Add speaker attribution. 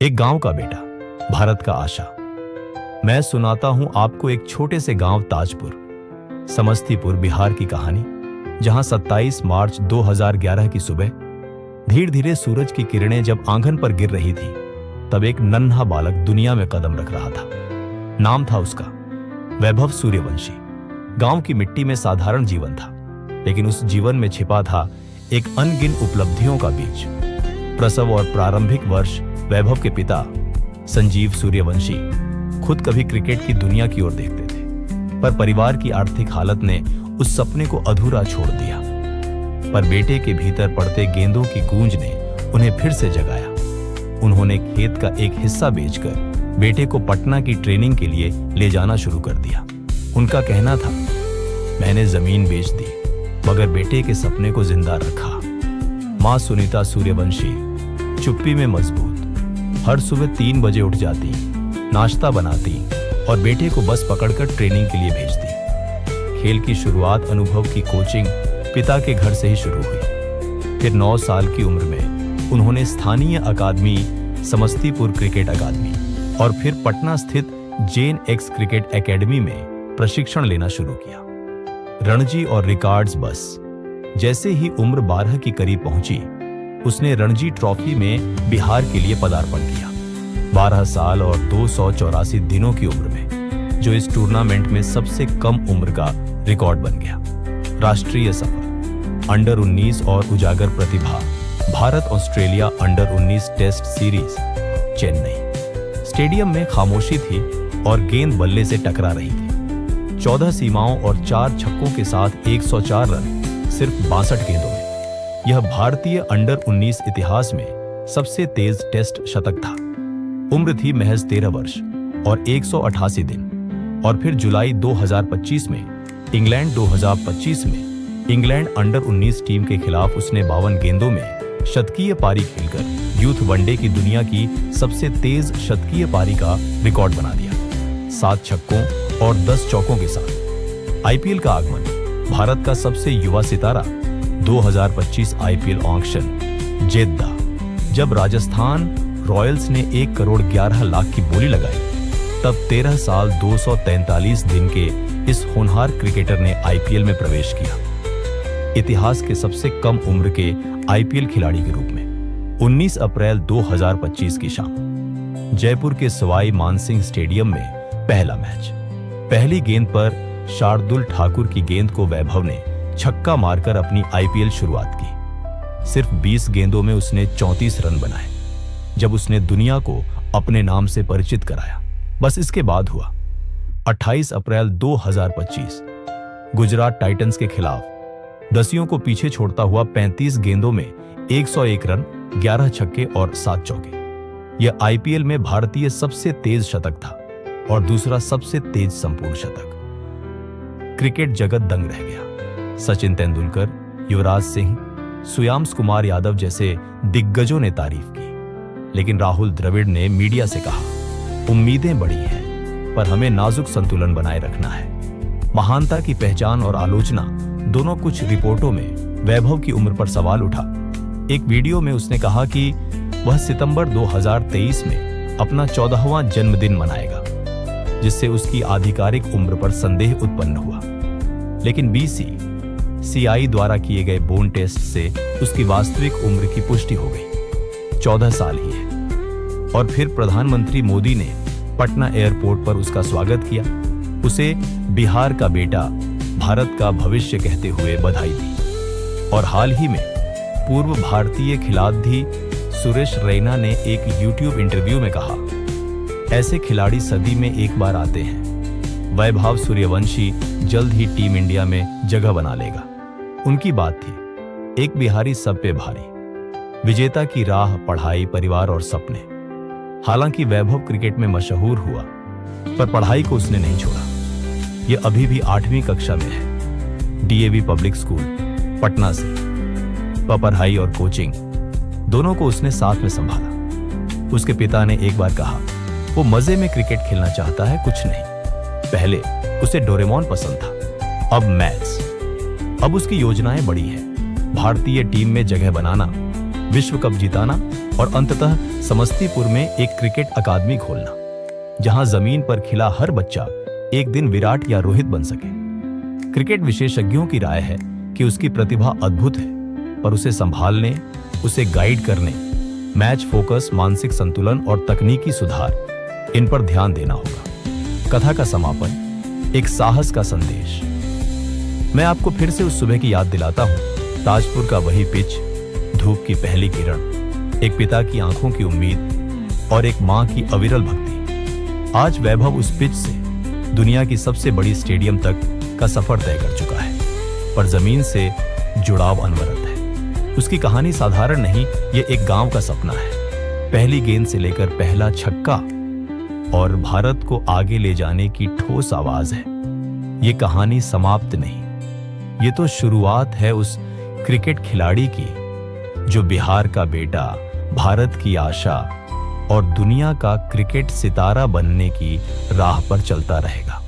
Speaker 1: एक गांव का बेटा, भारत का आशा। मैं सुनाता हूं आपको एक छोटे से गांव ताजपुर, समस्तीपुर, बिहार की कहानी, जहां 27 मार्च 2011 की सुबह धीरे धीरे सूरज की किरणें जब आंगन पर गिर रही थी, तब एक नन्हा बालक दुनिया में कदम रख रहा था। नाम था उसका वैभव सूर्यवंशी। गांव की मिट्टी में साधारण जीवन था, लेकिन उस जीवन में छिपा था एक अनगिन उपलब्धियों का बीज। प्रसव और प्रारंभिक वर्ष वैभव के पिता संजीव सूर्यवंशी खुद कभी क्रिकेट की दुनिया की ओर देखते थे, पर परिवार की आर्थिक हालत ने उस सपने को अधूरा छोड़ दिया। पर बेटे के भीतर पड़ते गेंदों की गूंज ने उन्हें फिर से जगाया। उन्होंने खेत का एक हिस्सा बेचकर बेटे को पटना की ट्रेनिंग के लिए ले जाना शुरू कर दिया। उनका कहना था, मैंने जमीन बेच दी मगर बेटे के सपने को जिंदा रखा। मां सुनीता सूर्यवंशी चुप्पी में मजबूत, हर सुबह 3 बजे उठ जाती, नाश्ता बनाती और बेटे को बस पकड़कर ट्रेनिंग के लिए भेजती। खेल की शुरुआत अनुभव की कोचिंग पिता के घर से ही शुरू हुई। फिर 9 साल की उम्र में उन्होंने स्थानीय अकादमी समस्तीपुर क्रिकेट अकादमी और फिर पटना स्थित जेन एक्स क्रिकेट एकेडमी में प्रशिक्षण लेना शुरू किया। रणजी और रिकॉर्ड्स बस। जैसे ही उम्र 12 की करीब पहुंची, उसने रणजी ट्रॉफी में बिहार के लिए पदार्पण किया। 12 साल और 284 दिनों की उम्र में, जो इस टूर्नामेंट में सबसे कम उम्र का रिकॉर्ड बन गया। राष्ट्रीय सफर, अंडर 19 और उजागर प्रतिभा, Bharat Australia under 19 test series, Chennai. Stadium में खामोशी थी और गेंद बल्ले से टकरा रही थी। 14 सीमाओं और 4 छक्कों के साथ 104 रन सिर्फ 62 गेंदों में। यह भारतीय अंडर 19 इतिहास में सबसे तेज टेस्ट शतक था। उम्र थी महज 13 वर्ष और 188 दिन। और फिर जुलाई 2025 में इंग्लैंड 2025 में इंग्लैंड अंडर 19 टीम के खिलाफ उसने 52 गेंदों में शतकीय पारी खेलकर यूथ वनडे की दुनिया की सबसे तेज शतकीय पारी का रिकॉर्ड बना दिया, 7 छक्कों और 10 चौकों के साथ। आईपीएल का आगमन, भारत का सबसे युवा सितारा, 2025 आईपीएल ऑक्शन, जेद्दा। जब राजस्थान रॉयल्स ने 1 करोड़ 11 लाख की बोली लगाई, तब 13 साल 243 दिन के इस होनहार क्रिकेटर ने आईपीएल में प्रवेश किया, इतिहास के सबसे कम उम्र के आईपीएल खिलाड़ी के रूप में। 19 अप्रैल 2025 की शाम जयपुर के सवाई मानसिंह स्टेडियम में पहला मैच। पहली गेंद पर शार्दुल ठाकुर की गेंद को वैभव ने छक्का मारकर अपनी आईपीएल शुरुआत की। सिर्फ 20 गेंदों में उसने 34 रन बनाए, जब उसने दुनिया को अपने नाम से परिचित कराया। बस इसके बाद हुआ 28 अप्रैल 2025 गुजरात टाइटंस के खिलाफ दसियों को पीछे छोड़ता हुआ 35 गेंदों में 101 रन, 11 छक्के और 7 चौके। यह आईपीएल में भारतीय सबसे तेज शतक था और दूसरा सबसे तेज संपूर्ण शतक। क्रिकेट जगत दंग रह गया। सचिन तेंदुलकर, युवराज सिंह, सूर्यवंशी कुमार यादव जैसे दिग्गजों ने तारीफ की, लेकिन राहुल द्रविड़ ने मीडिया से कहा, उम्मीदें बड़ी हैं, पर हमें नाजुक संतुलन बनाए रखना है। महानता की पहचान और आलोचना दोनों। कुछ रिपोर्टों में वैभव की उम्र पर सवाल उठा। एक वीडियो में उसने कहा कि वह सितंबर 2023 में अपना 14वां जन्मदिन मनाएगा, जिससे उसकी आधिकारिक उम्र पर संदेह उत्पन्न हुआ। लेकिन बीसीसीआई द्वारा किए गए बोन टेस्ट से उसकी वास्तविक उम्र की पुष्टि हो गई, 14 साल ही है। और फिर प्रधानमंत्री मोदी ने पटना एयरपोर्ट पर उसका स्वागत किया, उसे बिहार का बेटा, भारत का भविष्य कहते हुए बधाई दी। और हाल ही में पूर्व भारतीय खिलाड़ी सुरेश रैना ने एक यूट्यूब इंटरव्यू में कहा, ऐसे खिलाड़ी सदी में एक बार आते हैं। वैभव सूर्यवंशी जल्द ही टीम इंडिया में जगह बना लेगा। उनकी बात थी, एक बिहारी सब पे भारी, विजेता की राह, पढ़ाई, परिवार और सपने। हालांकि वैभव क्रिकेट में मशहूर हुआ, पर पढ़ाई को उसने नहीं छोड़ा। यह अभी भी 8वीं कक्षा में है, डीएवी पब्लिक स्कूल पटना से। पढ़ाई और कोचिंग दोनों को उसने साथ में संभाला। उसके पिता ने एक बार कहा, वो मजे में क्रिकेट खेलना चाहता है, कुछ नहीं। पहले उसे डोरेमोन पसंद था, अब मैथ्स। अब उसकी योजनाएं बड़ी हैं, भारतीय टीम में जगह बनाना, विश्व कप जिताना और अंततः समस्तीपुर में एक क्रिकेट अकादमी खोलना, जहां जमीन पर खिला हर बच्चा एक दिन विराट या रोहित बन सके। क्रिकेट विशेषज्ञों की राय है कि उसकी प्रतिभा अद्भुत है, पर उसे संभालने, उसे गाइड करने, मैच फोकस, मानसिक संतुलन और तकनीकी सुधार, इन पर ध्यान देना होगा। कथा का समापन, एक साहस का संदेश। मैं आपको फिर से उस सुबह की याद दिलाता हूं। ताजपुर का वही पिच, धूप की पहली किरण, एक पिता की आंखों की उम्मीद और एक मां की अविरल भक्ति। आज वैभव उस पिच से दुनिया की सबसे बड़ी स्टेडियम तक का सफर तय कर चुका है, पर जमीन से जुड़ाव अनवरत है। उसकी कहानी साधारण नहीं, ये एक गांव का सपना है। पहली गेंद से लेकर पहला छक्का और भारत को आगे ले जाने की ठोस आवाज है। ये कहानी समाप्त नहीं, ये तो शुरुआत है उस क्रिकेट खिलाड़ी की जो बिहार का बेटा, भारत की आशा और दुनिया का क्रिकेट सितारा बनने की राह पर चलता रहेगा।